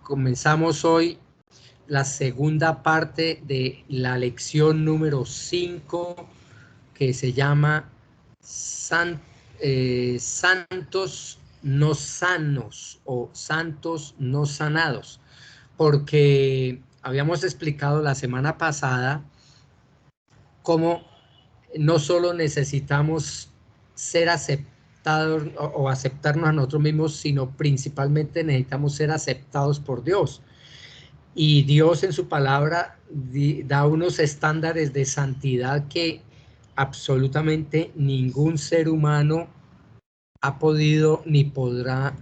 Comenzamos hoy la segunda parte de la lección número 5, que se llama Santos no sanos o santos no sanados, porque habíamos explicado la semana pasada cómo no solo necesitamos ser aceptados o aceptarnos a nosotros mismos, sino principalmente necesitamos ser aceptados por Dios. Y Dios en su palabra da unos estándares de santidad que absolutamente ningún ser humano ha podido ni podrá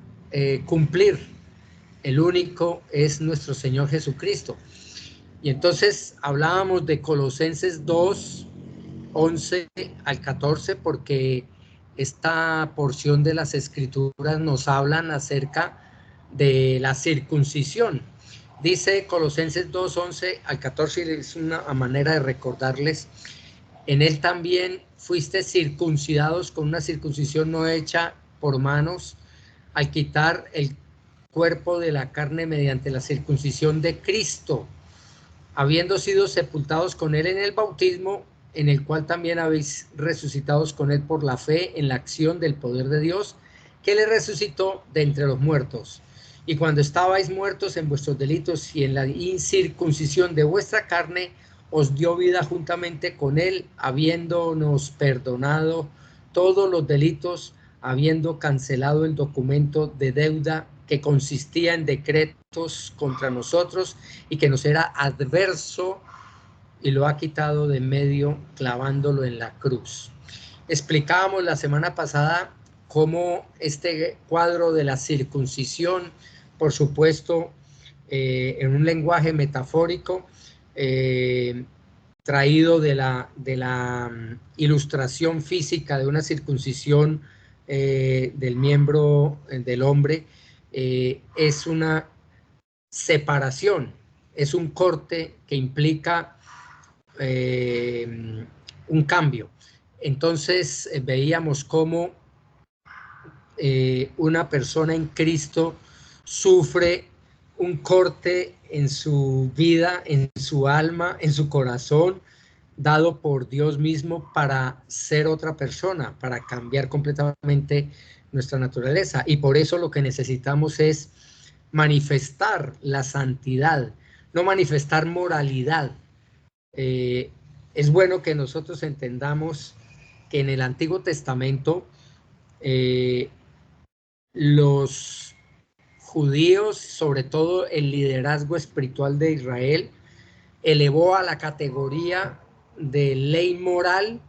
cumplir. El único es nuestro Señor Jesucristo. Y entonces hablábamos de Colosenses 2, 11 al 14, porque esta porción de las Escrituras nos hablan acerca de la circuncisión. Dice Colosenses 2, 11 al 14, y es una manera de recordarles: en él también fuiste circuncidados con una circuncisión no hecha por manos, al quitar el cuerpo de la carne mediante la circuncisión de Cristo, habiendo sido sepultados con él en el bautismo, en el cual también habéis resucitados con él por la fe en la acción del poder de Dios, que le resucitó de entre los muertos. Y cuando estabais muertos en vuestros delitos y en la incircuncisión de vuestra carne, os dio vida juntamente con él, habiéndonos perdonado todos los delitos, habiendo cancelado el documento de deuda que consistía en decretos contra nosotros y que nos era adverso, y lo ha quitado de medio clavándolo en la cruz. Explicábamos la semana pasada cómo este cuadro de la circuncisión, por supuesto, en un lenguaje metafórico, traído de la ilustración física de una circuncisión del miembro del hombre, es una separación, es un corte que implica un cambio. Entonces veíamos cómo una persona en Cristo sufre un corte en su vida, en su alma, en su corazón, dado por Dios mismo para ser otra persona, para cambiar completamente nuestra naturaleza. Y por eso lo que necesitamos es manifestar la santidad, no manifestar moralidad. Es bueno que nosotros entendamos que en el Antiguo Testamento los judíos, sobre todo el liderazgo espiritual de Israel, elevó a la categoría de ley moral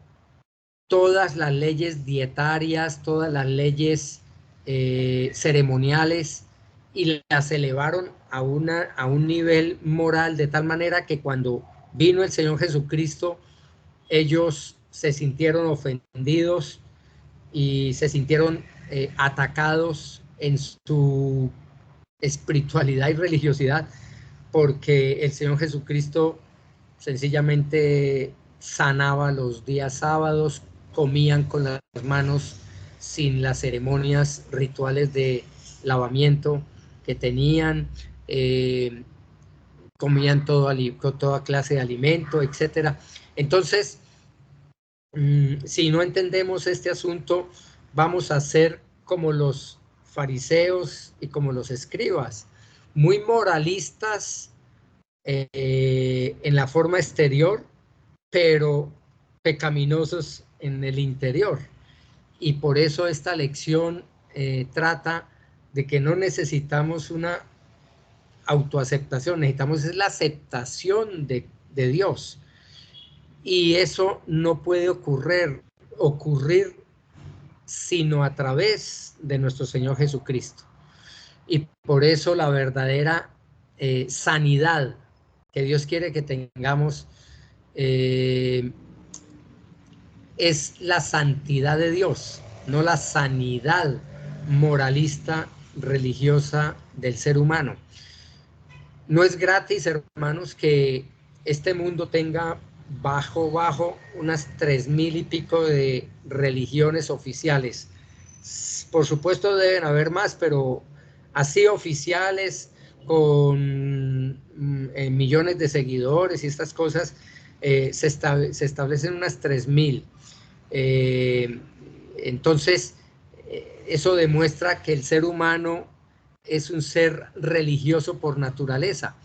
todas las leyes dietarias, todas las leyes ceremoniales, y las elevaron a un nivel moral de tal manera que cuando vino el Señor Jesucristo, ellos se sintieron ofendidos y se sintieron atacados en su espiritualidad y religiosidad, porque el Señor Jesucristo sencillamente sanaba los días sábados, comían con las manos sin las ceremonias rituales de lavamiento que tenían, comían toda clase de alimento, etcétera. Entonces, si no entendemos este asunto, vamos a ser como los fariseos y como los escribas, muy moralistas en la forma exterior, pero pecaminosos en el interior. Y por eso esta lección trata de que no necesitamos una autoaceptación, necesitamos es la aceptación de Dios. Y eso no puede ocurrir sino a través de nuestro Señor Jesucristo. Y por eso la verdadera sanidad que Dios quiere que tengamos es la santidad de Dios, no la sanidad moralista, religiosa del ser humano. No es gratis, hermanos, que este mundo tenga bajo unas 3,000 y pico de religiones oficiales. Por supuesto deben haber más, pero así oficiales con millones de seguidores y estas cosas, se establecen unas 3.000. Entonces, eso demuestra que el ser humano es un ser religioso por naturaleza.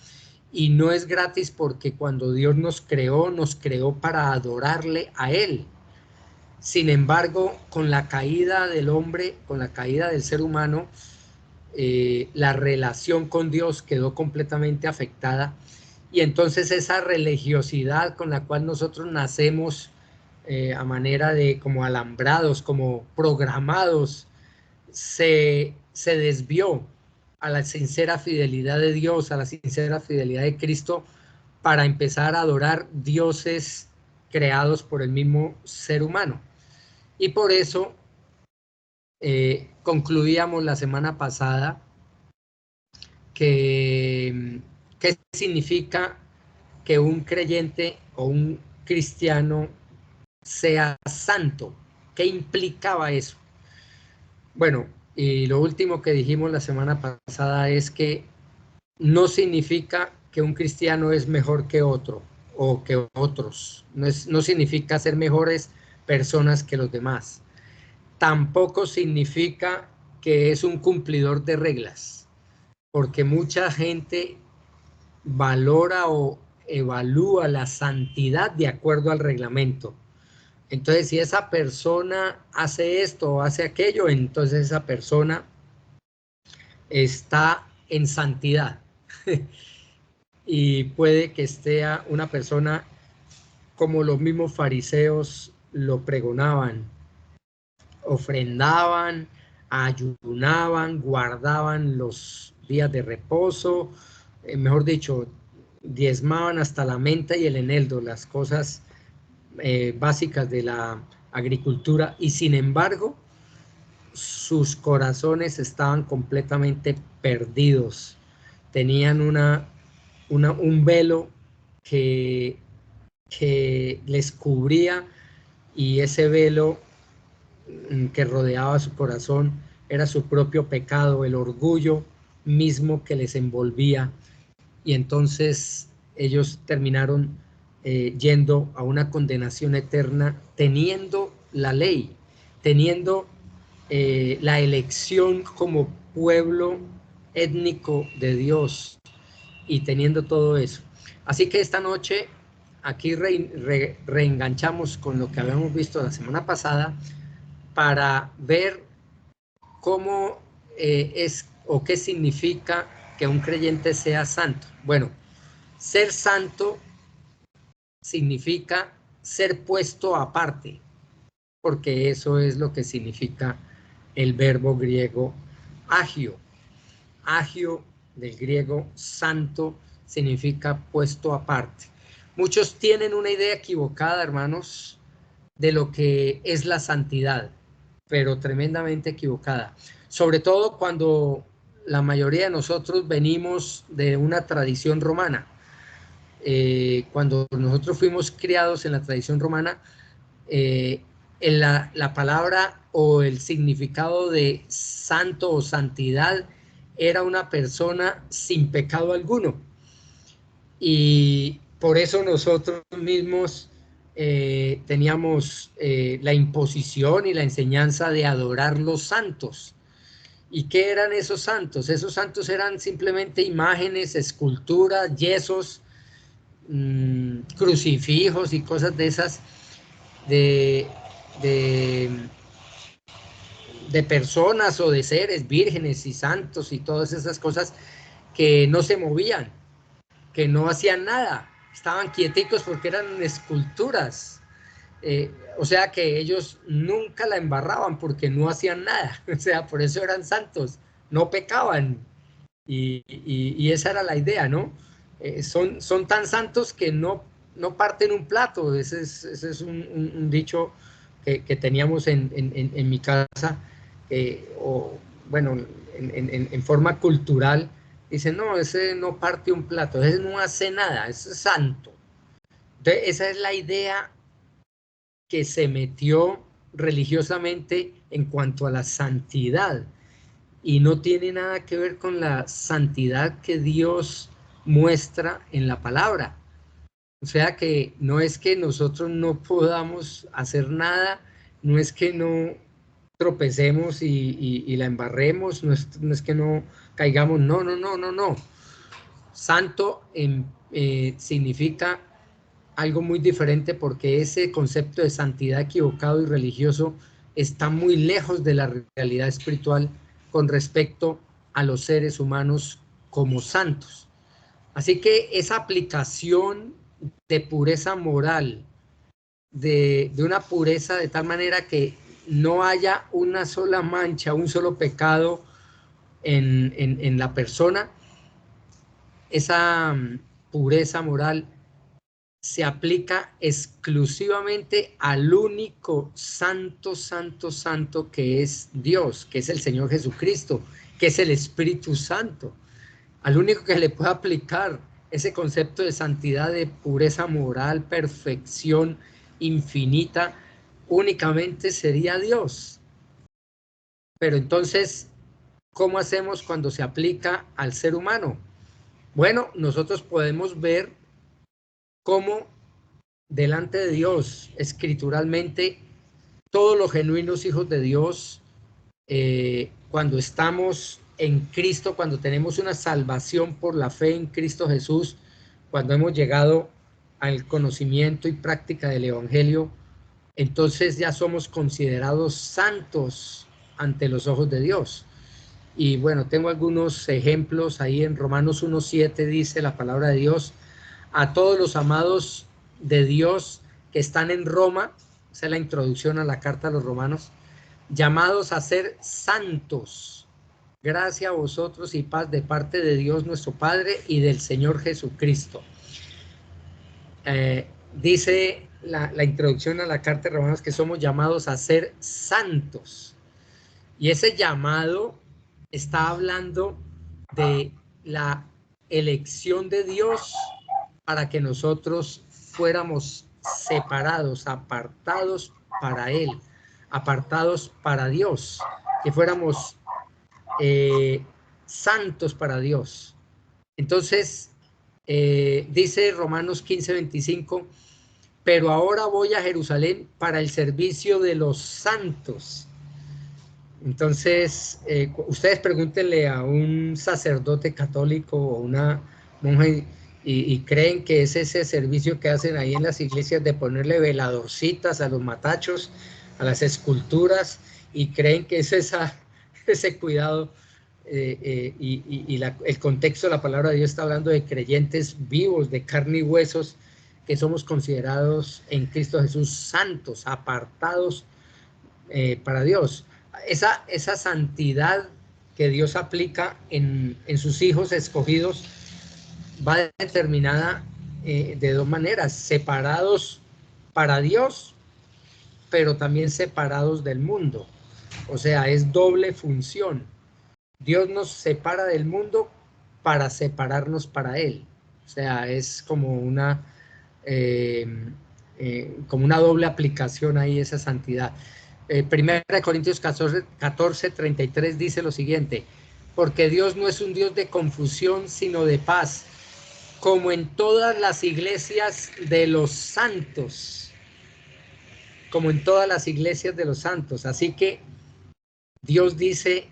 Y no es gratis porque cuando Dios nos creó para adorarle a Él. Sin embargo, con la caída del hombre, con la caída del ser humano, la relación con Dios quedó completamente afectada. Y entonces esa religiosidad con la cual nosotros nacemos a manera de como alambrados, como programados, se desvió a la sincera fidelidad de Dios, a la sincera fidelidad de Cristo, para empezar a adorar dioses creados por el mismo ser humano. Y por eso concluíamos la semana pasada que qué significa que un creyente o un cristiano sea santo. ¿Qué implicaba eso? Bueno, y lo último que dijimos la semana pasada es que no significa que un cristiano es mejor que otro o que otros. No significa ser mejores personas que los demás. Tampoco significa que es un cumplidor de reglas, porque mucha gente valora o evalúa la santidad de acuerdo al reglamento. Entonces, si esa persona hace esto o hace aquello, entonces esa persona está en santidad. Y puede que esté una persona como los mismos fariseos lo pregonaban, ofrendaban, ayunaban, guardaban los días de reposo, mejor dicho, diezmaban hasta la menta y el eneldo, las cosas básicas de la agricultura, y sin embargo sus corazones estaban completamente perdidos, tenían un velo que les cubría, y ese velo que rodeaba su corazón era su propio pecado, el orgullo mismo que les envolvía, y entonces ellos terminaron yendo a una condenación eterna, teniendo la ley, teniendo la elección como pueblo étnico de Dios, y teniendo todo eso. Así que esta noche aquí reenganchamos con lo que habíamos visto la semana pasada para ver cómo es o qué significa que un creyente sea santo. Bueno, ser santo significa ser puesto aparte, porque eso es lo que significa el verbo griego agio. Agio, del griego santo, significa puesto aparte. Muchos tienen una idea equivocada, hermanos, de lo que es la santidad, pero tremendamente equivocada. Sobre todo cuando la mayoría de nosotros venimos de una tradición romana. Cuando nosotros fuimos criados en la tradición romana, la palabra o el significado de santo o santidad era una persona sin pecado alguno. Y por eso nosotros mismos teníamos la imposición y la enseñanza de adorar los santos. ¿Y qué eran esos santos? Esos santos eran simplemente imágenes, esculturas, yesos, crucifijos y cosas de esas, de, de, de personas o de seres vírgenes y santos y todas esas cosas que no se movían, que no hacían nada, estaban quieticos porque eran esculturas. O sea que ellos nunca la embarraban porque no hacían nada, o sea, por eso eran santos, no pecaban. Y esa era la idea, ¿no? Son tan santos que no parten un plato. Ese es un dicho que teníamos en mi casa, o bueno, en forma cultural. Dicen, no, ese no parte un plato, ese no hace nada, ese es santo. Entonces, esa es la idea que se metió religiosamente en cuanto a la santidad. y no tiene nada que ver con la santidad que Dios muestra en la palabra. O sea que no es que nosotros no podamos hacer nada, no es que no tropecemos y la embarremos, no es que no caigamos, no, no, no, no, no. Santo significa algo muy diferente, porque ese concepto de santidad equivocado y religioso está muy lejos de la realidad espiritual con respecto a los seres humanos como santos. Así que esa aplicación de pureza moral, de una pureza de tal manera que no haya una sola mancha, un solo pecado en la persona, esa pureza moral se aplica exclusivamente al único santo, santo, santo que es Dios, que es el Señor Jesucristo, que es el Espíritu Santo. Al único que le puede aplicar ese concepto de santidad, de pureza moral, perfección infinita, únicamente sería Dios. Pero entonces, ¿cómo hacemos cuando se aplica al ser humano? Bueno, nosotros podemos ver cómo delante de Dios, escrituralmente, todos los genuinos hijos de Dios, cuando estamos en Cristo, cuando tenemos una salvación por la fe en Cristo Jesús, cuando hemos llegado al conocimiento y práctica del Evangelio, entonces ya somos considerados santos ante los ojos de Dios. Y bueno, tengo algunos ejemplos ahí en Romanos 1:7, dice la palabra de Dios: a todos los amados de Dios que están en Roma, esa es la introducción a la carta a los romanos, llamados a ser santos, gracia a vosotros y paz de parte de Dios nuestro Padre y del Señor Jesucristo. Dice la introducción a la carta de Romanos que somos llamados a ser santos, y ese llamado está hablando de la elección de Dios para que nosotros fuéramos separados, apartados para Él, apartados para Dios, que fuéramos santos para Dios. Entonces, dice Romanos 15:25, pero ahora voy a Jerusalén para el servicio de los santos. Entonces, ustedes pregúntenle a un sacerdote católico o una monja y creen que es ese servicio que hacen ahí en las iglesias de ponerle veladorcitas a los matachos, a las esculturas, y creen que es ese cuidado, el contexto de la palabra de Dios está hablando de creyentes vivos, de carne y huesos, que somos considerados en Cristo Jesús santos, apartados para Dios. Esa santidad que Dios aplica en sus hijos escogidos va determinada de dos maneras: separados para Dios, pero también separados del mundo. O sea, es doble función. Dios nos separa del mundo para separarnos para Él. O sea, es como una doble aplicación ahí, esa santidad. Primera de Corintios 14:33 dice lo siguiente: porque Dios no es un Dios de confusión, sino de paz, como en todas las iglesias de los santos, como en todas las iglesias de los santos. Así que Dios dice,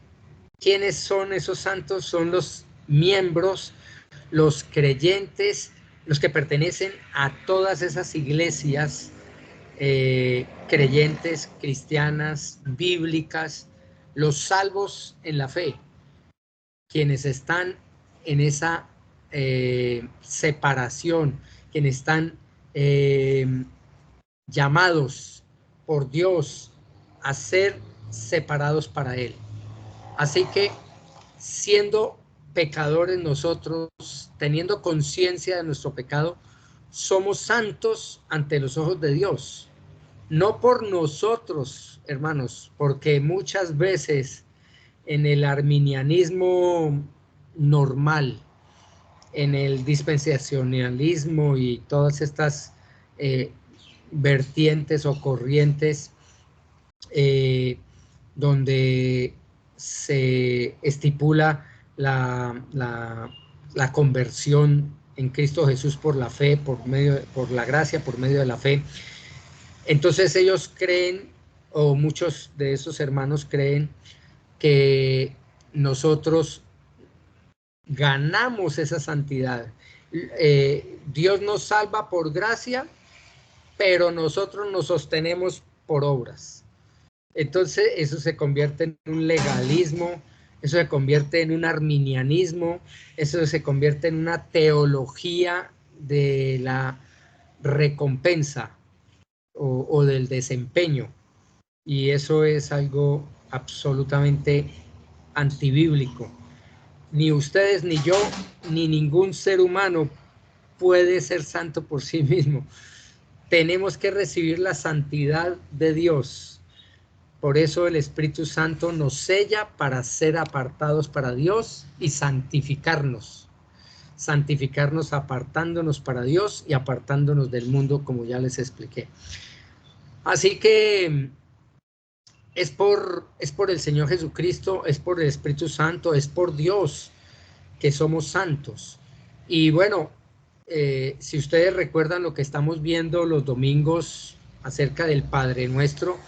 ¿quiénes son esos santos? Son los miembros, los creyentes, los que pertenecen a todas esas iglesias creyentes, cristianas, bíblicas, los salvos en la fe, quienes están en esa separación, quienes están llamados por Dios a ser separados para Él. Así que, siendo pecadores nosotros, teniendo conciencia de nuestro pecado, somos santos ante los ojos de Dios. No por nosotros, hermanos, porque muchas veces en el arminianismo normal, en el dispensacionalismo y todas estas vertientes o corrientes donde se estipula la conversión en Cristo Jesús por la fe, por la gracia, por medio de la fe. Entonces ellos creen, o muchos de esos hermanos creen, que nosotros ganamos esa santidad. Dios nos salva por gracia, pero nosotros nos sostenemos por obras. Entonces eso se convierte en un legalismo, eso se convierte en un arminianismo, eso se convierte en una teología de la recompensa o del desempeño. Y eso es algo absolutamente antibíblico. Ni ustedes, ni yo, ni ningún ser humano puede ser santo por sí mismo. Tenemos que recibir la santidad de Dios. Por eso el Espíritu Santo nos sella para ser apartados para Dios y santificarnos. Santificarnos apartándonos para Dios y apartándonos del mundo, como ya les expliqué. Así que es por el Señor Jesucristo, es por el Espíritu Santo, es por Dios que somos santos. Y bueno, si ustedes recuerdan lo que estamos viendo los domingos acerca del Padre Nuestro,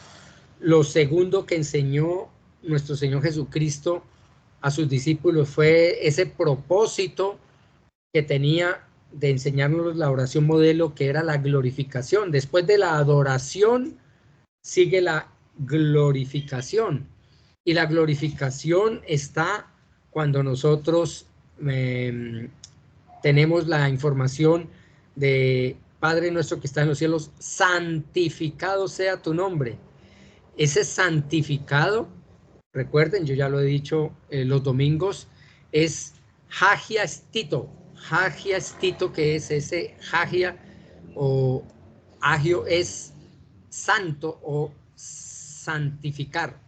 lo segundo que enseñó nuestro Señor Jesucristo a sus discípulos fue ese propósito que tenía de enseñarnos la oración modelo, que era la glorificación. Después de la adoración sigue la glorificación. Y la glorificación está cuando nosotros tenemos la información de Padre nuestro que está en los cielos, santificado sea tu nombre. Ese santificado, recuerden, yo ya lo he dicho los domingos, es hagia estito. Hagia estito, que es ese hagia o agio, es santo o santificar.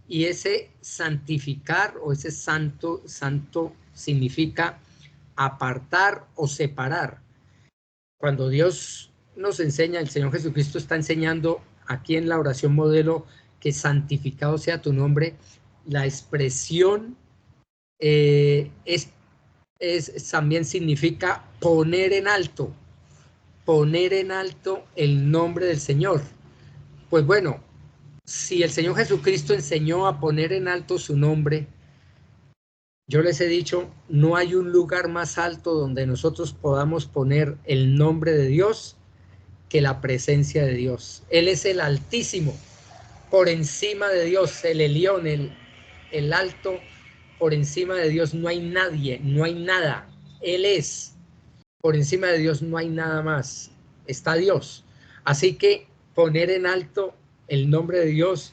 Y ese santificar o ese santo significa apartar o separar. Cuando Dios nos enseña, el Señor Jesucristo está enseñando aquí en la oración modelo que santificado sea tu nombre, la expresión también significa poner en alto el nombre del Señor. Pues bueno, si el Señor Jesucristo enseñó a poner en alto su nombre, yo les he dicho, no hay un lugar más alto donde nosotros podamos poner el nombre de Dios que la presencia de Dios. Él es el Altísimo, por encima de Dios, el Elión, el alto, por encima de Dios no hay nadie, no hay nada. Él es, por encima de Dios no hay nada más, está Dios. Así que poner en alto el nombre de Dios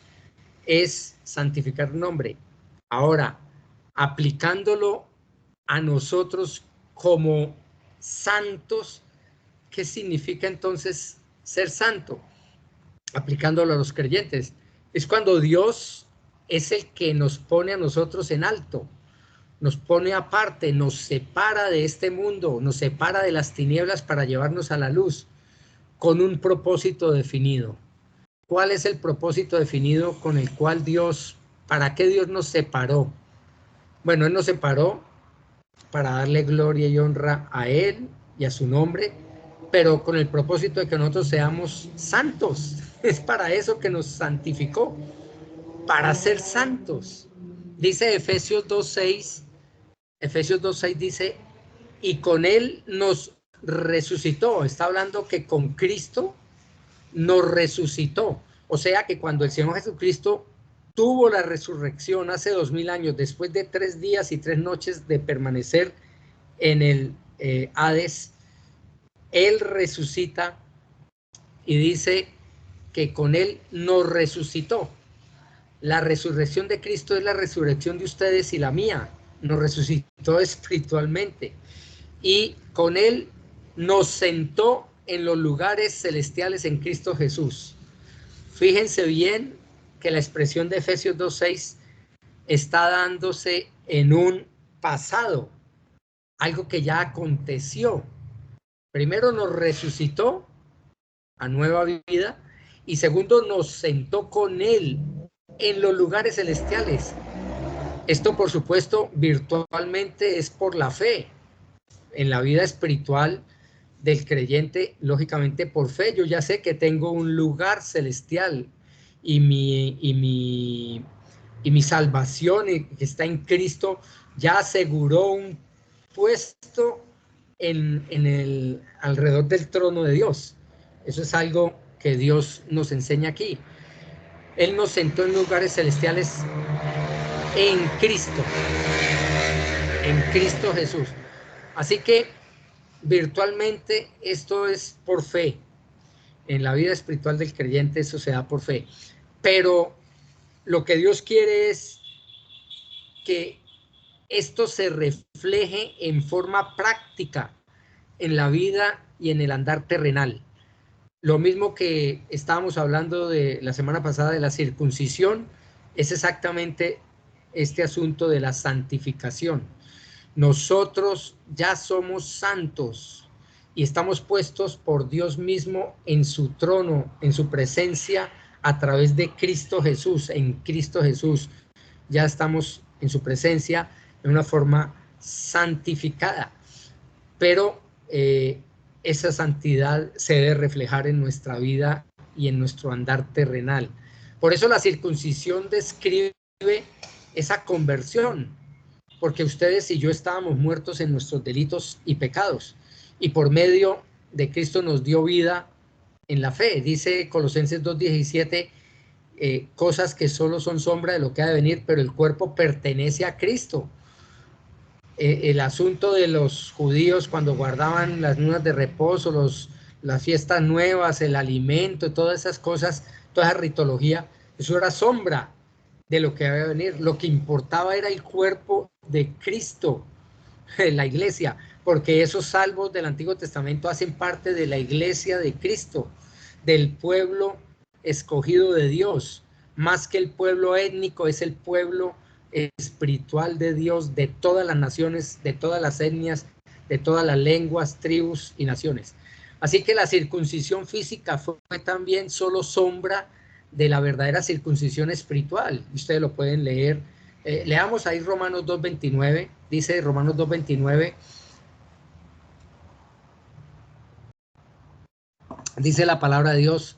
es santificar el nombre. Ahora, aplicándolo a nosotros como santos, ¿qué significa entonces ser santo? Aplicándolo a los creyentes. Es cuando Dios es el que nos pone a nosotros en alto, nos pone aparte, nos separa de este mundo, nos separa de las tinieblas para llevarnos a la luz, con un propósito definido. ¿Cuál es el propósito definido con el cual para qué Dios nos separó? Bueno, Él nos separó para darle gloria y honra a Él y a su nombre, pero con el propósito de que nosotros seamos santos. Es para eso que nos santificó, para ser santos. Dice Efesios 2:6 dice, y con Él nos resucitó. Está hablando que con Cristo nos resucitó. O sea que cuando el Señor Jesucristo tuvo la resurrección hace 2000 años, después de 3 días y 3 noches de permanecer en el Hades, Él resucita y dice que con Él nos resucitó. La resurrección de Cristo es la resurrección de ustedes y la mía. Nos resucitó espiritualmente. Y con Él nos sentó en los lugares celestiales en Cristo Jesús. Fíjense bien que la expresión de Efesios 2:6 está dándose en un pasado, algo que ya aconteció. Primero nos resucitó a nueva vida y segundo nos sentó con Él en los lugares celestiales. Esto, por supuesto, virtualmente es por la fe. En la vida espiritual del creyente, lógicamente por fe, yo ya sé que tengo un lugar celestial y mi salvación que está en Cristo ya aseguró un puesto alrededor del trono de Dios. Eso es algo que Dios nos enseña aquí. Él nos sentó en lugares celestiales en Cristo Jesús. Así que virtualmente esto es por fe. En la vida espiritual del creyente eso se da por fe. Pero lo que Dios quiere es que esto se refleje en forma práctica en la vida y en el andar terrenal. Lo mismo que estábamos hablando de la semana pasada de la circuncisión, es exactamente este asunto de la santificación. Nosotros ya somos santos y estamos puestos por Dios mismo en su trono, en su presencia, a través de Cristo Jesús. En Cristo Jesús ya estamos en su presencia de una forma santificada, pero esa santidad se debe reflejar en nuestra vida y en nuestro andar terrenal. Por eso la circuncisión describe esa conversión, porque ustedes y yo estábamos muertos en nuestros delitos y pecados, y por medio de Cristo nos dio vida en la fe. Dice Colosenses 2:17, cosas que solo son sombra de lo que ha de venir, pero el cuerpo pertenece a Cristo. El asunto de los judíos cuando guardaban las lunas de reposo, las fiestas nuevas, el alimento, todas esas cosas, toda esa ritología, eso era sombra de lo que había de venir. Lo que importaba era el cuerpo de Cristo, la iglesia, porque esos salvos del Antiguo Testamento hacen parte de la iglesia de Cristo, del pueblo escogido de Dios. Más que el pueblo étnico, es el pueblo espiritual de Dios, de todas las naciones, de todas las etnias, de todas las lenguas, tribus y naciones. Así que la circuncisión física fue también solo sombra de la verdadera circuncisión espiritual. Ustedes lo pueden leer. Leamos ahí Romanos 2:29. Dice Romanos 2:29. Dice la palabra de Dios,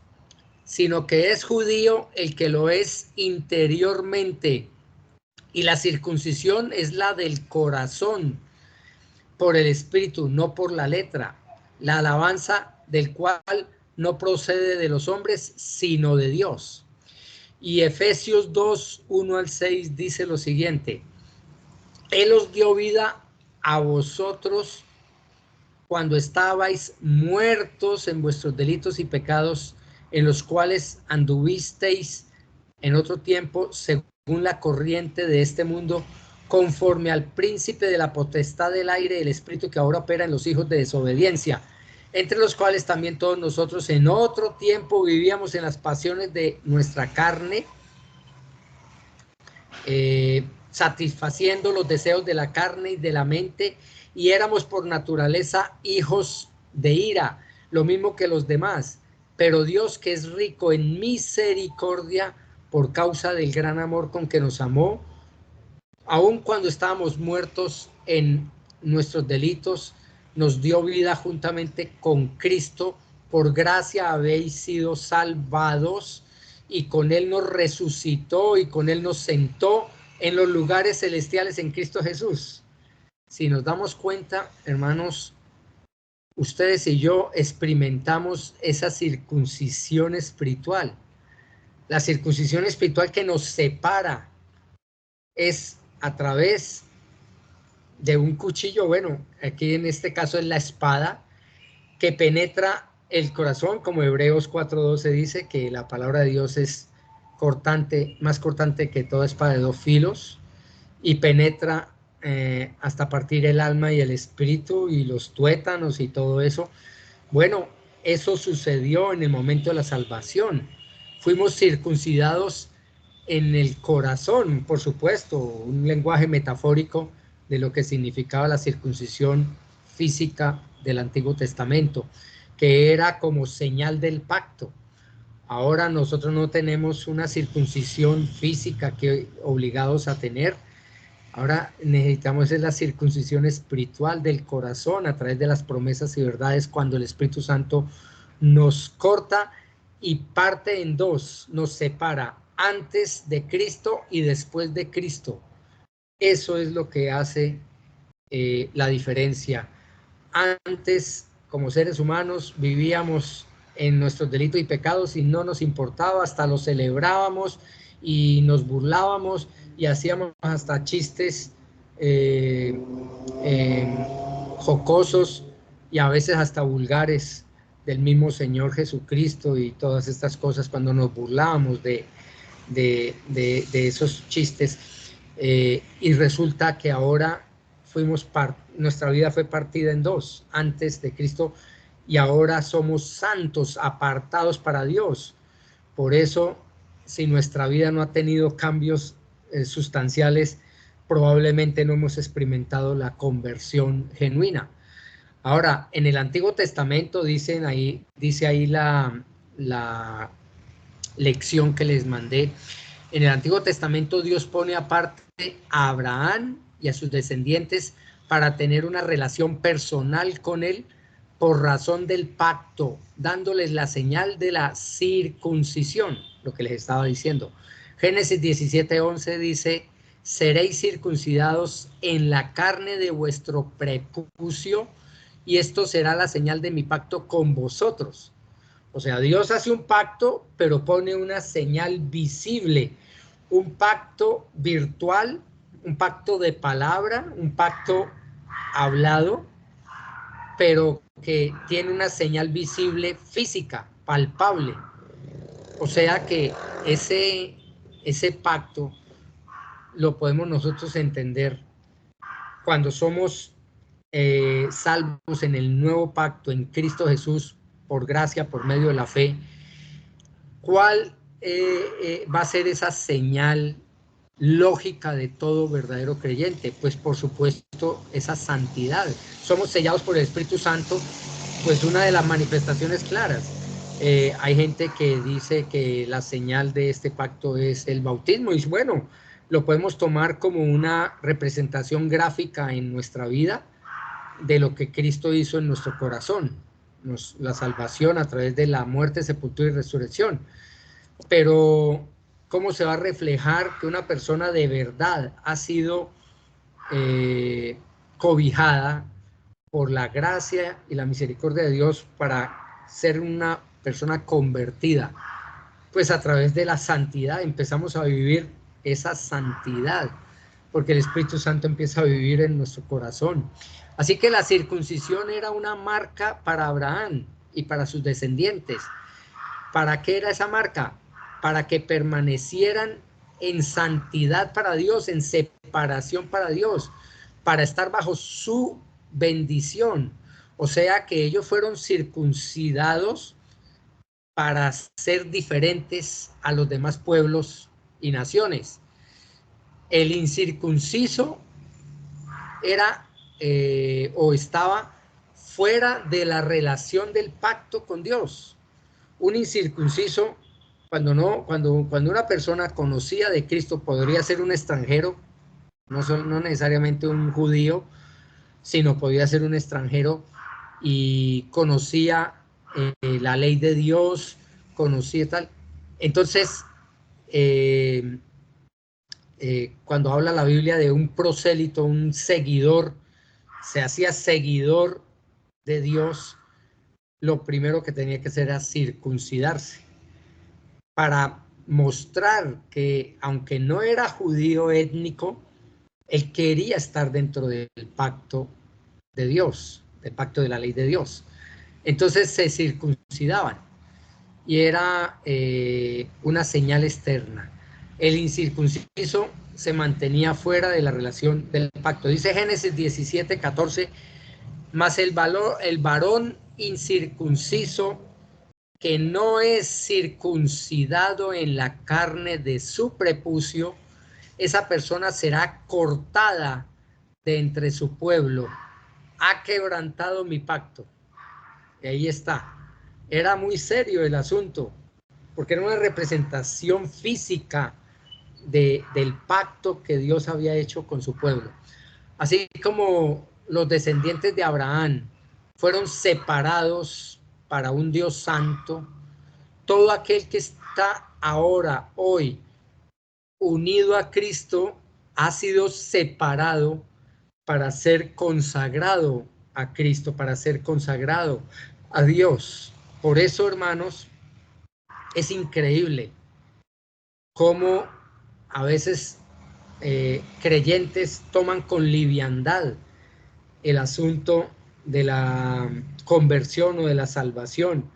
sino que es judío el que lo es interiormente, y la circuncisión es la del corazón, por el espíritu, no por la letra, la alabanza del cual no procede de los hombres, sino de Dios. Y Efesios 2:1-6 dice lo siguiente, Él os dio vida a vosotros cuando estabais muertos en vuestros delitos y pecados, en los cuales anduvisteis en otro tiempo, según la corriente de este mundo, conforme al príncipe de la potestad del aire, el espíritu que ahora opera en los hijos de desobediencia, entre los cuales también todos nosotros en otro tiempo vivíamos en las pasiones de nuestra carne, satisfaciendo los deseos de la carne y de la mente, y éramos por naturaleza hijos de ira, lo mismo que los demás. Pero Dios, que es rico en misericordia, por causa del gran amor con que nos amó, aun cuando estábamos muertos en nuestros delitos, nos dio vida juntamente con Cristo. Por gracia habéis sido salvados, y con Él nos resucitó y con Él nos sentó en los lugares celestiales en Cristo Jesús. Si nos damos cuenta, hermanos, ustedes y yo experimentamos esa circuncisión espiritual. La circuncisión espiritual que nos separa es a través de un cuchillo, bueno, aquí en este caso es la espada, que penetra el corazón, como Hebreos 4:12 dice, que la palabra de Dios es cortante, más cortante que toda espada de dos filos, y penetra hasta partir el alma y el espíritu y los tuétanos y todo eso. Bueno, eso sucedió en el momento de la salvación. Fuimos circuncidados en el corazón, por supuesto, un lenguaje metafórico de lo que significaba la circuncisión física del Antiguo Testamento, que era como señal del pacto. Ahora nosotros no tenemos una circuncisión física que obligados a tener, Ahora necesitamos es la circuncisión espiritual del corazón a través de las promesas y verdades, cuando el Espíritu Santo nos corta y parte en dos, nos separa antes de Cristo y después de Cristo. Eso es lo que hace la diferencia. Antes, como seres humanos, vivíamos en nuestros delitos y pecados y no nos importaba, hasta los celebrábamos y nos burlábamos y hacíamos hasta chistes eh, jocosos y a veces hasta vulgares del mismo Señor Jesucristo y todas estas cosas cuando nos burlábamos de esos chistes. Y resulta que ahora nuestra vida fue partida en dos, antes de Cristo, y ahora somos santos, apartados para Dios. Por eso, si nuestra vida no ha tenido cambios sustanciales, probablemente no hemos experimentado la conversión genuina. Ahora, en el Antiguo Testamento dice ahí la lección que les mandé. En el Antiguo Testamento Dios pone aparte a Abraham y a sus descendientes para tener una relación personal con él por razón del pacto, dándoles la señal de la circuncisión, lo que les estaba diciendo. Génesis 17:11 dice: seréis circuncidados en la carne de vuestro prepucio, y esto será la señal de mi pacto con vosotros. O sea, Dios hace un pacto, pero pone una señal visible, un pacto virtual, un pacto de palabra, un pacto hablado, pero que tiene una señal visible física, palpable. O sea que ese pacto lo podemos nosotros entender cuando somos salvos en el nuevo pacto en Cristo Jesús, por gracia, por medio de la fe. ¿Cuál va a ser esa señal lógica de todo verdadero creyente? Pues por supuesto esa santidad. Somos sellados por el Espíritu Santo, pues una de las manifestaciones claras. Hay gente que dice que la señal de este pacto es el bautismo, y bueno, lo podemos tomar como una representación gráfica en nuestra vida de lo que Cristo hizo en nuestro corazón, la salvación a través de la muerte, sepultura y resurrección. Pero ¿cómo se va a reflejar que una persona de verdad ha sido cobijada por la gracia y la misericordia de Dios para ser una persona convertida? Pues a través de la santidad empezamos a vivir esa santidad, porque el Espíritu Santo empieza a vivir en nuestro corazón. Así que la circuncisión era una marca para Abraham y para sus descendientes. ¿Para qué era esa marca? Para que permanecieran en santidad para Dios, en separación para Dios, para estar bajo su bendición. O sea que ellos fueron circuncidados para ser diferentes a los demás pueblos y naciones. El incircunciso era o estaba fuera de la relación del pacto con Dios. Un incircunciso, cuando una persona conocía de Cristo, podría ser un extranjero, no necesariamente un judío, sino podía ser un extranjero y conocía la ley de Dios, conocía tal. Entonces, cuando habla la Biblia de un prosélito, un seguidor, se hacía seguidor de Dios, lo primero que tenía que hacer era circuncidarse, para mostrar que aunque no era judío étnico, él quería estar dentro del pacto de Dios, del pacto de la ley de Dios. Entonces se circuncidaban y era una señal externa. El incircunciso se mantenía fuera de la relación del pacto. Dice Génesis 17:14, mas el varón incircunciso que no es circuncidado en la carne de su prepucio, esa persona será cortada de entre su pueblo. Ha quebrantado mi pacto. Y ahí está. Era muy serio el asunto, porque era una representación física del pacto que Dios había hecho con su pueblo. Así como los descendientes de Abraham fueron separados para un Dios santo, todo aquel que está ahora, hoy, unido a Cristo, ha sido separado para ser consagrado a Cristo, para ser consagrado a Dios. Por eso, hermanos, es increíble cómo a veces creyentes toman con liviandad el asunto de la conversión o de la salvación.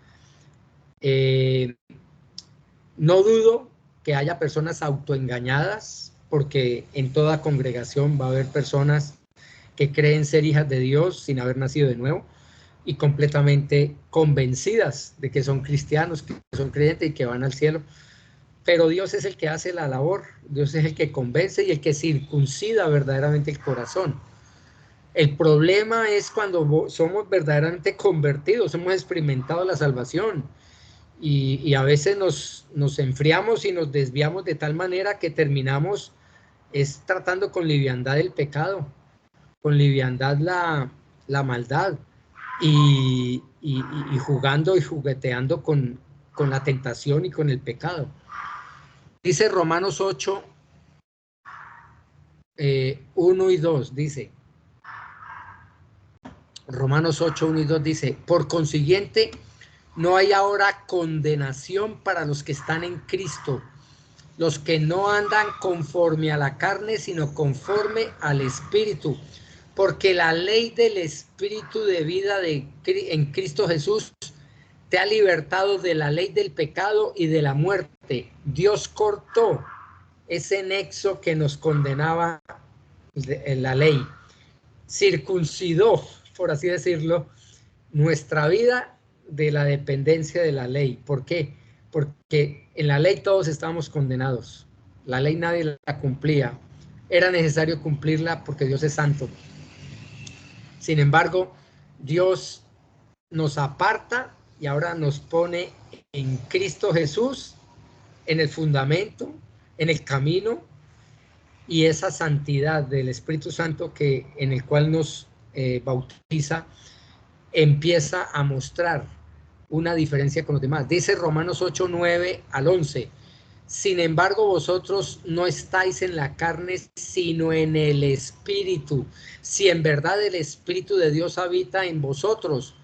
No dudo que haya personas autoengañadas, porque en toda congregación va a haber personas que creen ser hijas de Dios sin haber nacido de nuevo y completamente convencidas de que son cristianos, que son creyentes y que van al cielo. Pero Dios es el que hace la labor, Dios es el que convence y el que circuncida verdaderamente el corazón. El problema es cuando somos verdaderamente convertidos, hemos experimentado la salvación y a veces nos enfriamos y nos desviamos de tal manera que terminamos tratando con liviandad el pecado, con liviandad la maldad y jugando y jugueteando con la tentación y con el pecado. Dice Romanos 8, 1 y 2, dice, Romanos 8, 1 y 2 dice, por consiguiente, no hay ahora condenación para los que están en Cristo, los que no andan conforme a la carne, sino conforme al Espíritu, porque la ley del Espíritu de vida en Cristo Jesús te ha libertado de la ley del pecado y de la muerte. Dios cortó ese nexo que nos condenaba en la ley, circuncidó, por así decirlo, nuestra vida de la dependencia de la ley. ¿Por qué? Porque en la ley todos estábamos condenados. La ley nadie la cumplía. Era necesario cumplirla porque Dios es santo. Sin embargo, Dios nos aparta y ahora nos pone en Cristo Jesús, en el fundamento, en el camino, y esa santidad del Espíritu Santo en el cual nos bautiza, empieza a mostrar una diferencia con los demás. Dice Romanos 8, 9 al 11, sin embargo vosotros no estáis en la carne, sino en el Espíritu, si en verdad el Espíritu de Dios habita en vosotros.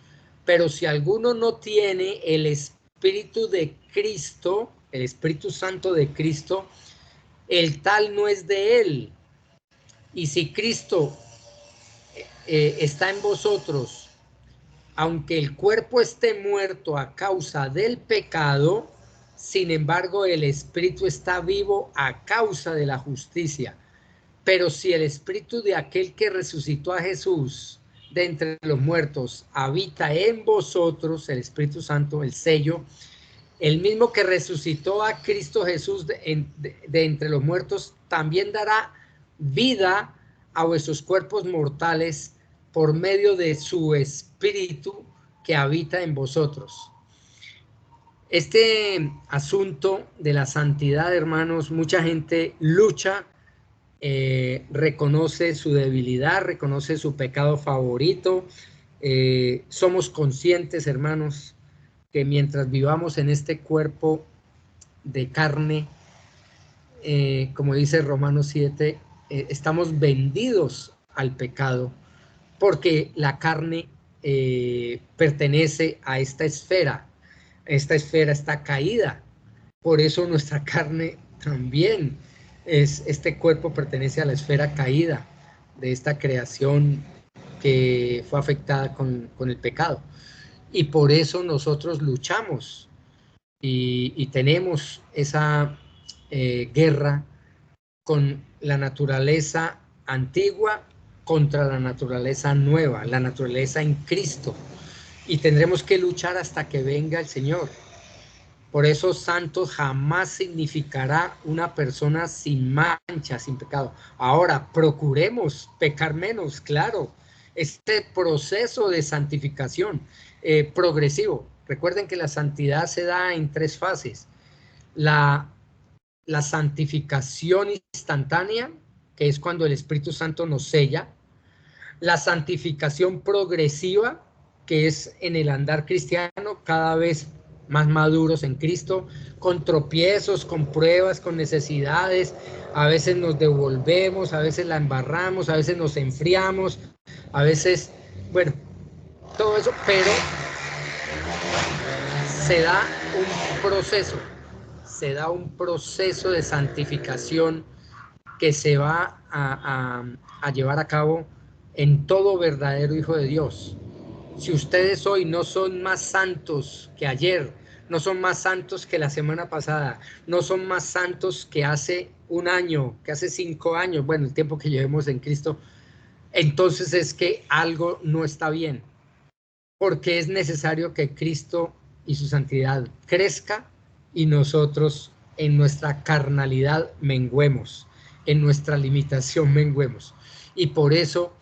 Pero si alguno no tiene el Espíritu de Cristo, el Espíritu Santo de Cristo, el tal no es de él. Y si Cristo está en vosotros, aunque el cuerpo esté muerto a causa del pecado, sin embargo el Espíritu está vivo a causa de la justicia. Pero si el Espíritu de aquel que resucitó a Jesús de entre los muertos habita en vosotros, el Espíritu Santo, el sello, el mismo que resucitó a Cristo Jesús de entre los muertos, también dará vida a vuestros cuerpos mortales por medio de su Espíritu que habita en vosotros. Este asunto de la santidad, hermanos, mucha gente lucha, reconoce su debilidad, reconoce su pecado favorito. Somos conscientes, hermanos, que mientras vivamos en este cuerpo de carne, como dice Romanos 7, estamos vendidos al pecado, porque la carne pertenece a esta esfera está caída, por eso nuestra carne también este cuerpo pertenece a la esfera caída de esta creación que fue afectada con el pecado. Y por eso nosotros luchamos y tenemos esa guerra con la naturaleza antigua contra la naturaleza nueva, la naturaleza en Cristo. Y tendremos que luchar hasta que venga el Señor. Por eso santos jamás significará una persona sin mancha, sin pecado. Ahora, procuremos pecar menos, claro. Este proceso de santificación progresivo. Recuerden que la santidad se da en 3 fases. La la santificación instantánea, que es cuando el Espíritu Santo nos sella, la santificación progresiva, que es en el andar cristiano, cada vez más maduros en Cristo, con tropiezos, con pruebas, con necesidades, a veces nos devolvemos, a veces la embarramos, a veces nos enfriamos, a veces, bueno, todo eso, pero se da un proceso de santificación que se va a llevar a cabo en todo verdadero hijo de Dios. Si ustedes hoy no son más santos que ayer, no son más santos que la semana pasada, no son más santos que hace un año, que hace 5 años, bueno, el tiempo que llevemos en Cristo, entonces es que algo no está bien, porque es necesario que Cristo y su santidad crezca y nosotros en nuestra carnalidad menguemos, en nuestra limitación menguemos. Y por eso,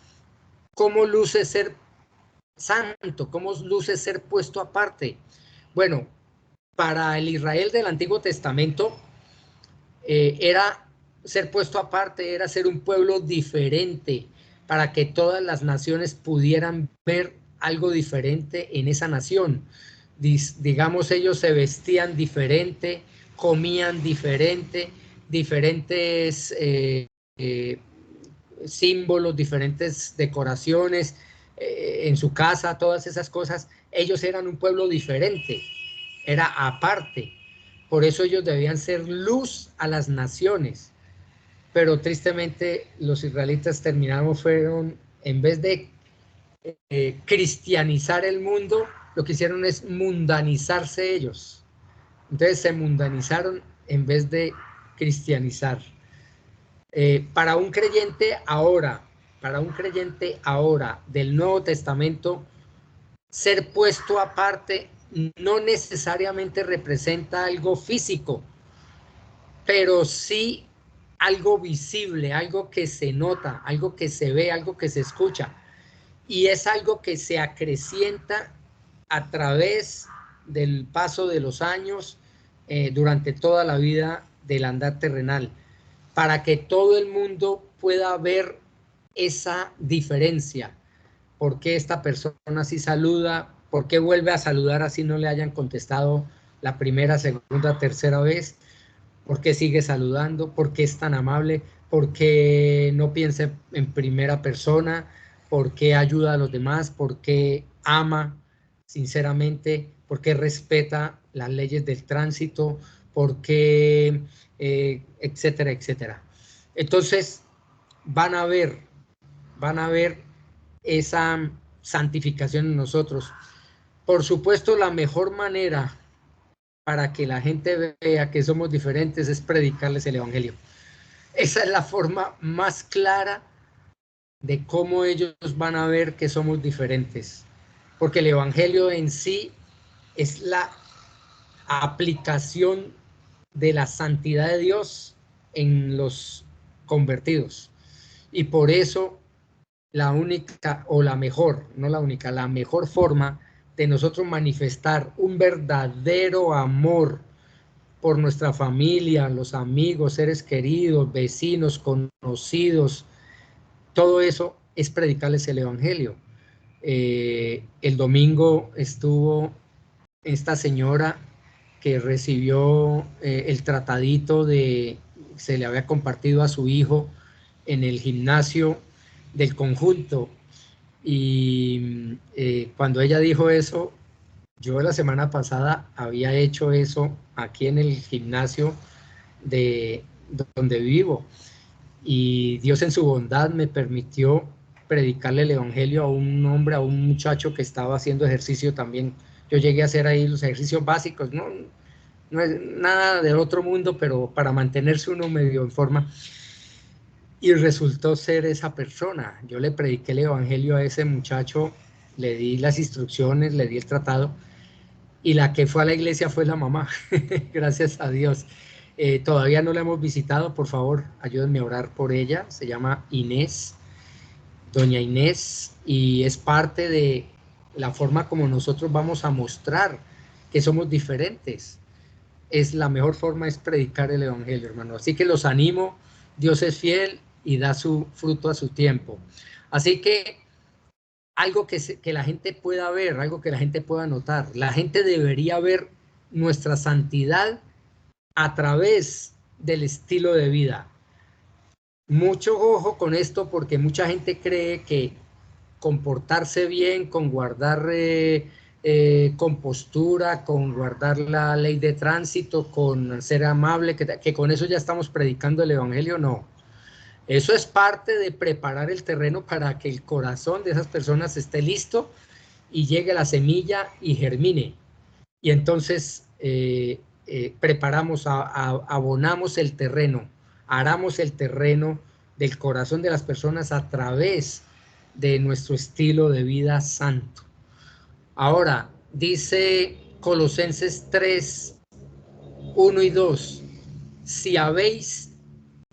¿cómo luce ser santo? ¿Cómo luce ser puesto aparte? Bueno, para el Israel del Antiguo Testamento era ser puesto aparte, era ser un pueblo diferente, para que todas las naciones pudieran ver algo diferente en esa nación. Digamos, ellos se vestían diferente, comían diferente, diferentes símbolos, diferentes decoraciones en su casa, todas esas cosas. Ellos eran un pueblo diferente, era aparte. Por eso ellos debían ser luz a las naciones. Pero tristemente los israelitas fueron, en vez de cristianizar el mundo, lo que hicieron es mundanizarse ellos. Entonces se mundanizaron en vez de cristianizar. Para un creyente ahora del Nuevo Testamento, ser puesto aparte no necesariamente representa algo físico, pero sí algo visible, algo que se nota, algo que se ve, algo que se escucha. Y es algo que se acrecienta a través del paso de los años, durante toda la vida del andar terrenal, para que todo el mundo pueda ver esa diferencia. ¿Por qué esta persona sí saluda? ¿Por qué vuelve a saludar así no le hayan contestado la primera, segunda, tercera vez? ¿Por qué sigue saludando? ¿Por qué es tan amable? ¿Por qué no piensa en primera persona? ¿Por qué ayuda a los demás? ¿Por qué ama sinceramente? ¿Por qué respeta las leyes del tránsito? ¿Por qué? Etcétera, etcétera. Entonces, van a ver esa santificación en nosotros. Por supuesto, la mejor manera para que la gente vea que somos diferentes es predicarles el Evangelio. Esa es la forma más clara de cómo ellos van a ver que somos diferentes. Porque el Evangelio en sí es la aplicación de la santidad de Dios en los convertidos. Y por eso la única, o la mejor, no la única, la mejor forma de nosotros manifestar un verdadero amor por nuestra familia, los amigos, seres queridos, vecinos, conocidos, todo eso es predicarles el Evangelio. El domingo estuvo esta señora que recibió el tratadito se le había compartido a su hijo en el gimnasio del conjunto, y cuando ella dijo eso, yo la semana pasada había hecho eso aquí en el gimnasio de donde vivo, y Dios en su bondad me permitió predicarle el Evangelio a un hombre, a un muchacho que estaba haciendo ejercicio también. Yo llegué a hacer ahí los ejercicios básicos, no es nada del otro mundo, pero para mantenerse uno medio en forma. Y resultó ser esa persona. Yo le prediqué el Evangelio a ese muchacho, le di las instrucciones, le di el tratado, y la que fue a la iglesia fue la mamá. Gracias a Dios. Todavía no la hemos visitado, por favor, ayúdenme a orar por ella. Se llama Inés, doña Inés, y es parte de la forma como nosotros vamos a mostrar que somos diferentes. es la mejor forma es predicar el evangelio, hermano. Así que los animo, Dios es fiel y da su fruto a su tiempo. Así que algo que la gente pueda ver, algo que la gente pueda notar, la gente debería ver nuestra santidad a través del estilo de vida. Mucho ojo con esto porque mucha gente cree que comportarse bien, con guardar compostura, con guardar la ley de tránsito, con ser amable, que con eso ya estamos predicando el evangelio, no. Eso es parte de preparar el terreno para que el corazón de esas personas esté listo y llegue la semilla y germine. Y entonces preparamos, abonamos el terreno, aramos el terreno del corazón de las personas a través de nuestro estilo de vida santo. Ahora, dice Colosenses 3, 1 y 2, si habéis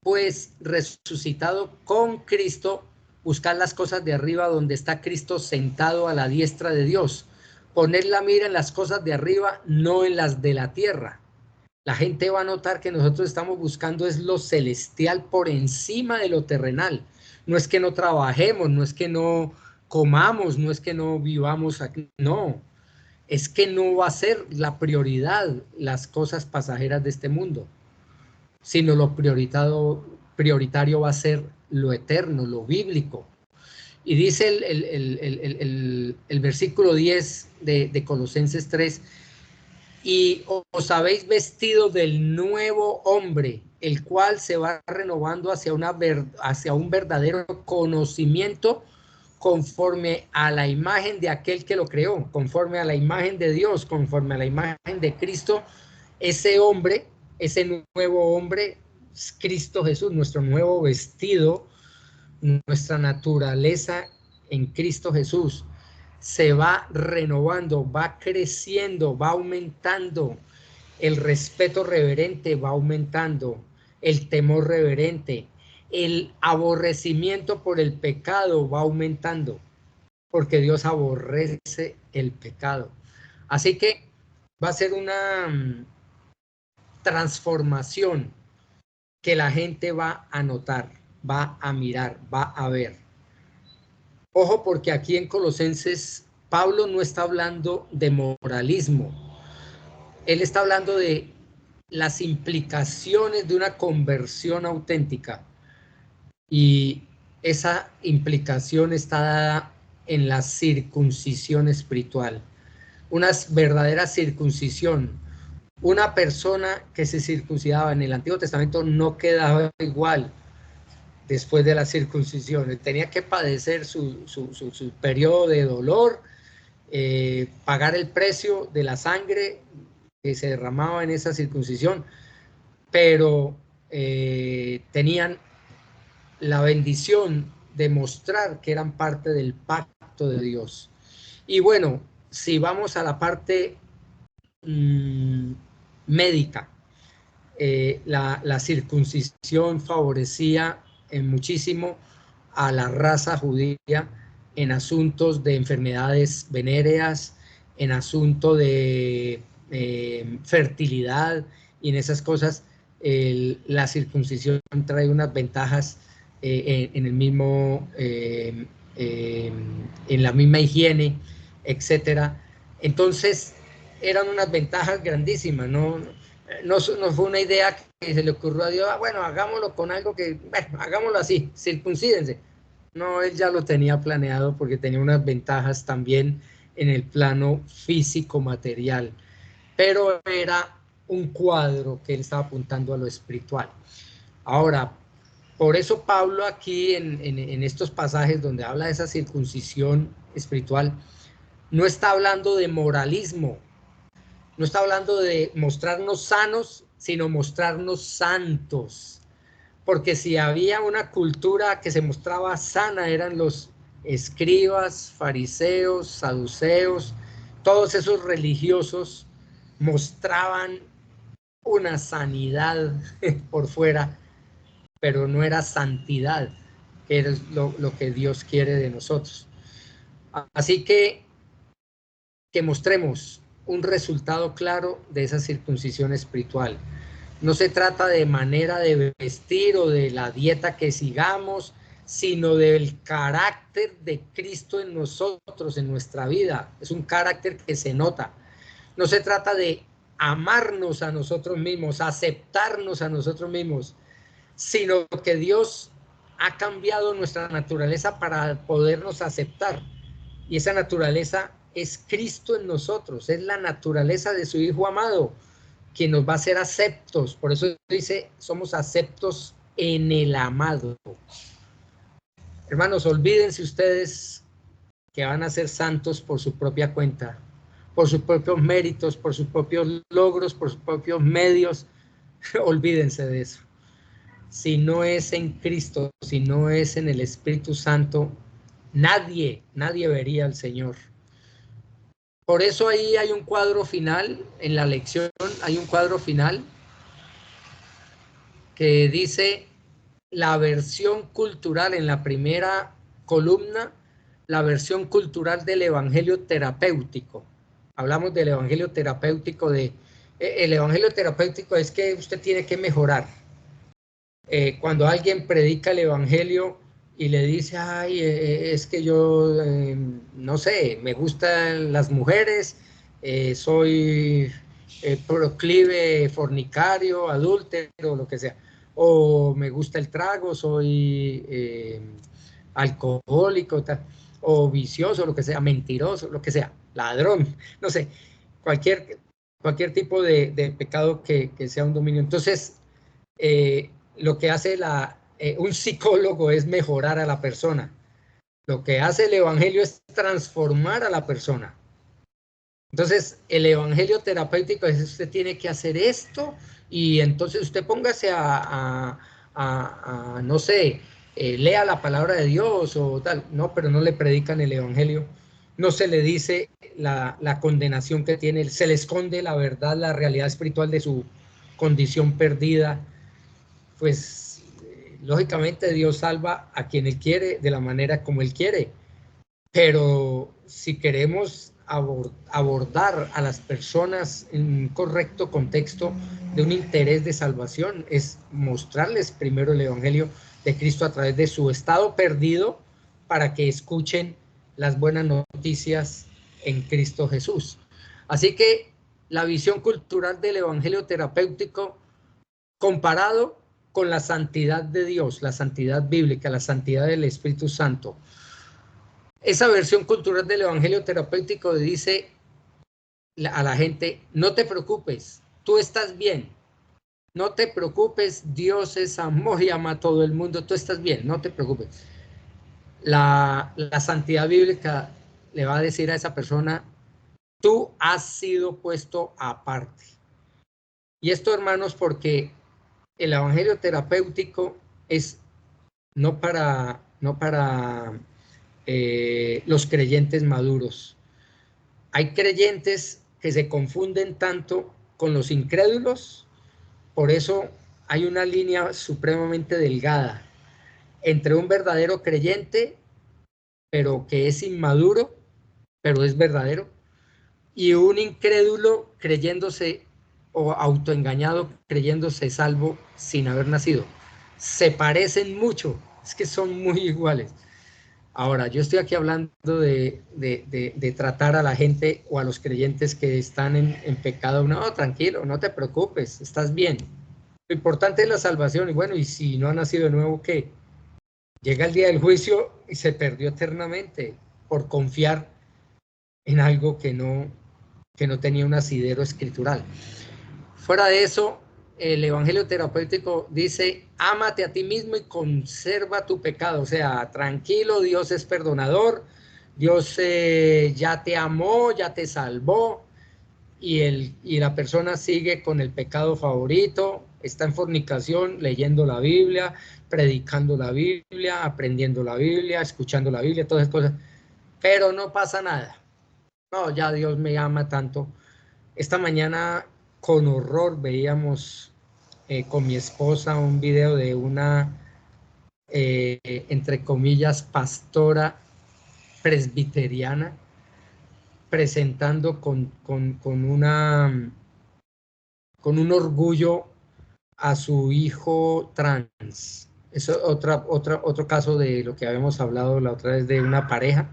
pues resucitado con Cristo, buscad las cosas de arriba donde está Cristo sentado a la diestra de Dios. Poned la mira en las cosas de arriba, no en las de la tierra. La gente va a notar que nosotros estamos buscando es lo celestial por encima de lo terrenal. No es que no trabajemos, no es que no comamos, no es que no vivamos aquí, no. Es que no va a ser la prioridad las cosas pasajeras de este mundo, sino lo prioritario va a ser lo eterno, lo bíblico. Y dice el versículo 10 de Colosenses 3, y os habéis vestido del nuevo hombre, el cual se va renovando hacia un verdadero conocimiento conforme a la imagen de aquel que lo creó, conforme a la imagen de Dios, conforme a la imagen de Cristo. Ese hombre, ese nuevo hombre, es Cristo Jesús, nuestro nuevo vestido, nuestra naturaleza en Cristo Jesús se va renovando, va creciendo, va aumentando. El respeto reverente va aumentando, el temor reverente, el aborrecimiento por el pecado va aumentando, porque Dios aborrece el pecado. Así que va a ser una transformación que la gente va a notar, va a mirar, va a ver. Ojo, porque aquí en Colosenses Pablo no está hablando de moralismo, él está hablando de las implicaciones de una conversión auténtica, y esa implicación está dada en la circuncisión espiritual, una verdadera circuncisión. Una persona que se circuncidaba en el Antiguo Testamento no quedaba igual después de la circuncisión, tenía que padecer su periodo de dolor, pagar el precio de la sangre que se derramaba en esa circuncisión, pero tenían la bendición de mostrar que eran parte del pacto de Dios. Y bueno, si vamos a la parte médica, la circuncisión favorecía muchísimo a la raza judía en asuntos de enfermedades venéreas, en asunto de fertilidad y en esas cosas. La circuncisión trae unas ventajas en el mismo, en la misma higiene, etcétera. Entonces eran unas ventajas grandísimas, no fue una idea que se le ocurrió a Dios, bueno, hagámoslo con algo que, bueno, hagámoslo así, circuncídense. No, él ya lo tenía planeado porque tenía unas ventajas también en el plano físico material, pero era un cuadro que él estaba apuntando a lo espiritual. Ahora, por eso Pablo aquí en estos pasajes donde habla de esa circuncisión espiritual, no está hablando de moralismo, no está hablando de mostrarnos sanos, sino mostrarnos santos. Porque si había una cultura que se mostraba sana, eran los escribas, fariseos, saduceos, todos esos religiosos mostraban una sanidad por fuera, pero no era santidad, que es lo que Dios quiere de nosotros. Así que mostremos un resultado claro de esa circuncisión espiritual. No se trata de manera de vestir o de la dieta que sigamos, sino del carácter de Cristo en nosotros, en nuestra vida. Es un carácter que se nota. No se trata de amarnos a nosotros mismos, aceptarnos a nosotros mismos, sino que Dios ha cambiado nuestra naturaleza para podernos aceptar. Y esa naturaleza es Cristo en nosotros, es la naturaleza de su Hijo amado, quien nos va a hacer aceptos. Por eso dice, somos aceptos en el amado. Hermanos, olvídense ustedes que van a ser santos por su propia cuenta, por sus propios méritos, por sus propios logros, por sus propios medios. Olvídense de eso. Si no es en Cristo, si no es en el Espíritu Santo, nadie vería al Señor. Por eso ahí hay un cuadro final, en la lección hay un cuadro final que dice la versión cultural en la primera columna, la versión cultural del evangelio terapéutico. Hablamos del evangelio terapéutico el evangelio terapéutico es que usted tiene que mejorar. Cuando alguien predica el evangelio y le dice, ay, es que yo, no sé, me gustan las mujeres, soy proclive fornicario, adúltero, lo que sea, o me gusta el trago, soy alcohólico, tal, o vicioso, lo que sea, mentiroso, lo que sea, ladrón, no sé, cualquier tipo de pecado que sea un dominio. Entonces, lo que hace un psicólogo es mejorar a la persona. Lo que hace el evangelio es transformar a la persona. Entonces, el evangelio terapéutico es usted tiene que hacer esto y entonces usted póngase no sé, lea la palabra de Dios o tal. No, pero no le predican el evangelio. No se le dice la condenación que tiene, se le esconde la verdad, la realidad espiritual de su condición perdida. Pues lógicamente Dios salva a quien Él quiere, de la manera como Él quiere, pero si queremos abordar a las personas en un correcto contexto de un interés de salvación, es mostrarles primero el evangelio de Cristo a través de su estado perdido para que escuchen las buenas noticias en Cristo Jesús. Así que la visión cultural del evangelio terapéutico comparado con la santidad de Dios, la santidad bíblica, la santidad del Espíritu Santo. Esa versión cultural del evangelio terapéutico dice a la gente, no te preocupes, tú estás bien, no te preocupes, Dios es amor y ama a todo el mundo, tú estás bien, no te preocupes. La santidad bíblica le va a decir a esa persona, tú has sido puesto aparte. Y esto, hermanos, porque el evangelio terapéutico es no para los creyentes maduros. Hay creyentes que se confunden tanto con los incrédulos, por eso hay una línea supremamente delgada entre un verdadero creyente, pero que es inmaduro, pero es verdadero, y un incrédulo creyéndose o autoengañado, creyéndose salvo sin haber nacido. Se parecen mucho, es que son muy iguales. Ahora, yo estoy aquí hablando de tratar a la gente o a los creyentes que están en pecado. No, tranquilo, no te preocupes, estás bien. Lo importante es la salvación. Y bueno, y si no ha nacido de nuevo, ¿qué? Llega el día del juicio y se perdió eternamente por confiar en algo que no tenía un asidero escritural. Fuera de eso, el evangelio terapéutico dice, ámate a ti mismo y conserva tu pecado. O sea, tranquilo, Dios es perdonador, Dios ya te amó, ya te salvó, y la persona sigue con el pecado favorito, está en fornicación, leyendo la Biblia, predicando la Biblia, aprendiendo la Biblia, escuchando la Biblia, todas esas cosas, pero no pasa nada. No, ya Dios me ama tanto. Esta mañana con horror veíamos con mi esposa un video de una, entre comillas, pastora presbiteriana presentando con un orgullo a su hijo trans. Eso es otro caso de lo que habíamos hablado la otra vez de una pareja.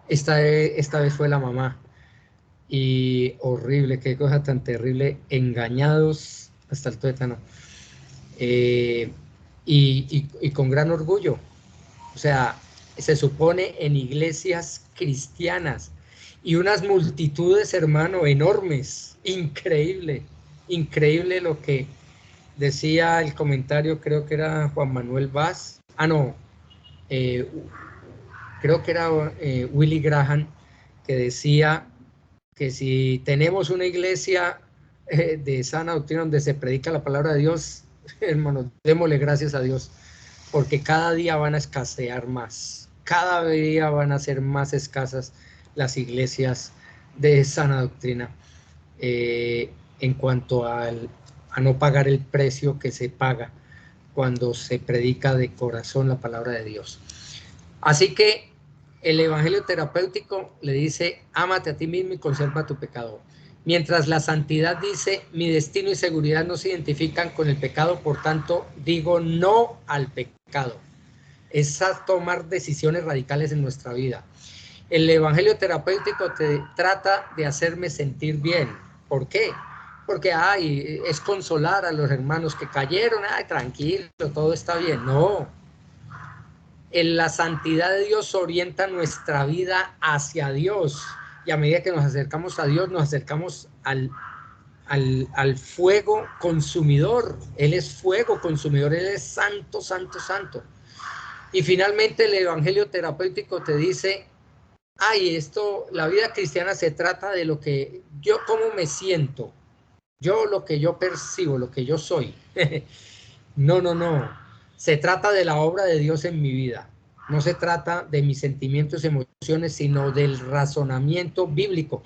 Esta vez fue la mamá. Y horrible, qué cosa tan terrible, engañados hasta el tuétano. Y con gran orgullo. O sea, se supone en iglesias cristianas y unas multitudes, hermano, enormes. Increíble, increíble lo que decía el comentario, creo que era Juan Manuel Vaz. No, creo que era Willy Graham, que decía que si tenemos una iglesia de sana doctrina donde se predica la palabra de Dios, hermanos, démosle gracias a Dios, porque cada día van a escasear más, cada día van a ser más escasas las iglesias de sana doctrina en cuanto a no pagar el precio que se paga cuando se predica de corazón la palabra de Dios. Así que el evangelio terapéutico le dice, ámate a ti mismo y conserva tu pecado. Mientras la santidad dice, mi destino y seguridad no se identifican con el pecado, por tanto, digo no al pecado. Es a tomar decisiones radicales en nuestra vida. El evangelio terapéutico te trata de hacerme sentir bien. ¿Por qué? Porque es consolar a los hermanos que cayeron, tranquilo, todo está bien. No. En la santidad de Dios orienta nuestra vida hacia Dios. Y a medida que nos acercamos a Dios, nos acercamos al fuego consumidor. Él es fuego consumidor, Él es santo, santo, santo. Y finalmente el evangelio terapéutico te dice, la vida cristiana se trata de lo que yo, cómo me siento, yo lo que yo percibo, lo que yo soy. No. Se trata de la obra de Dios en mi vida. No se trata de mis sentimientos, emociones, sino del razonamiento bíblico.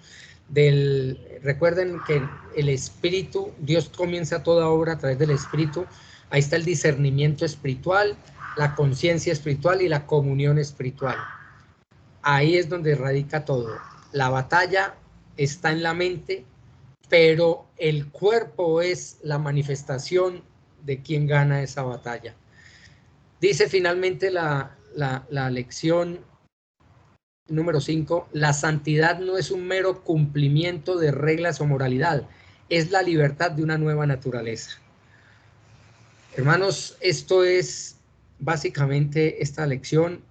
Recuerden que el Espíritu, Dios comienza toda obra a través del Espíritu. Ahí está el discernimiento espiritual, la conciencia espiritual y la comunión espiritual. Ahí es donde radica todo. La batalla está en la mente, pero el cuerpo es la manifestación de quien gana esa batalla. Dice finalmente la lección número 5, la santidad no es un mero cumplimiento de reglas o moralidad, es la libertad de una nueva naturaleza. Hermanos, esto es básicamente esta lección.